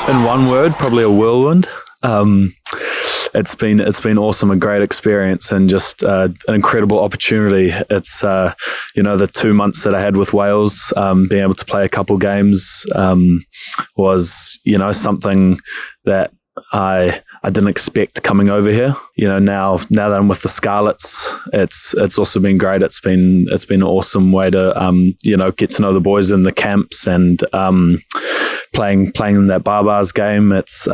In one word, probably a whirlwind. It's been awesome, a great experience, and just an incredible opportunity. It's the 2 months that I had with Wales, being able to play a couple games was something that I didn't expect coming over here. Now that I'm with the Scarlets, it's also been great. It's been an awesome way to get to know the boys in the camps and playing in that Barbars game. It's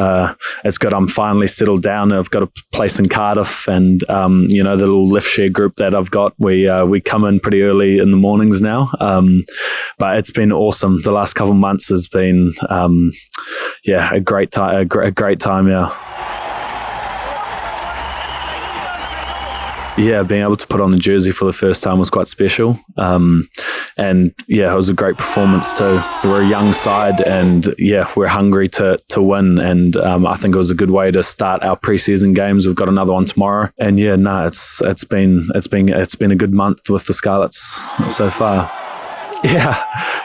good. I'm finally settled down. I've got a place in Cardiff, and the little lift share group that I've got, we come in pretty early in the mornings now. But it's been awesome. The last couple of months has been a great time. A great time. Yeah, being able to put on the jersey for the first time was quite special. It was a great performance too. We're a young side, and we're hungry to win. And I think it was a good way to start our preseason games. We've got another one tomorrow, and it's been a good month with the Scarlets so far. Yeah,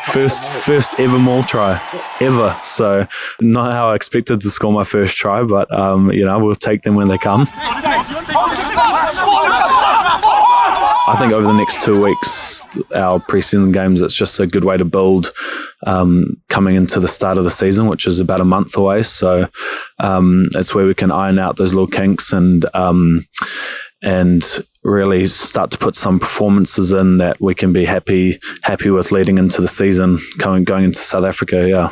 first ever maul try ever. So not how I expected to score my first try, but we'll take them when they come. I think over the next 2 weeks, our preseason games, it's just a good way to build coming into the start of the season, which is about a month away. So it's where we can iron out those little kinks and really start to put some performances in that we can be happy with leading into the season, going into South Africa. Yeah,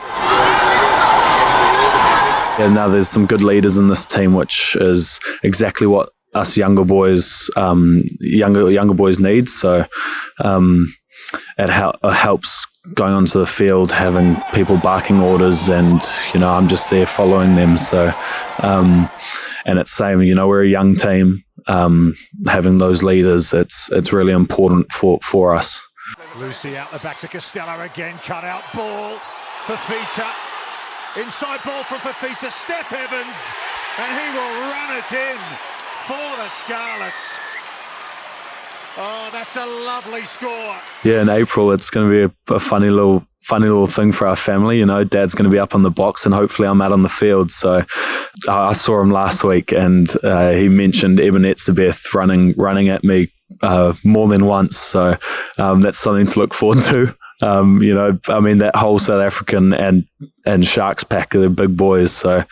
now there's some good leaders in this team, which is exactly what us younger boys need. So it helps going onto the field, having people barking orders, and I'm just there following them. So and it's same, we're a young team. Having those leaders, it's really important for us. Lucy out the back to Costello again, cut out ball, Fafita, inside ball from Fafita, Steph Evans, and he will run it in for the Scarlets. Oh, that's a lovely score. Yeah, in April it's going to be a funny little thing for our family. Dad's going to be up on the box, and hopefully I'm out on the field. So I saw him last week, and he mentioned Ebenezer running at me more than once. So that's something to look forward to. That whole South African and Sharks pack are the big boys. So,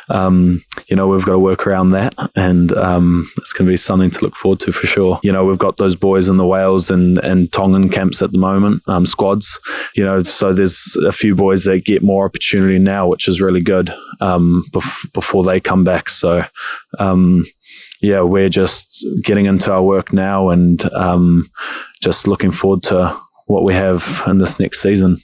we've got to work around that, and it's going to be something to look forward to for sure. We've got those boys in the Wales and Tongan camps at the moment, squads, so there's a few boys that get more opportunity now, which is really good, before they come back. So, we're just getting into our work now, and just looking forward to what we have in this next season.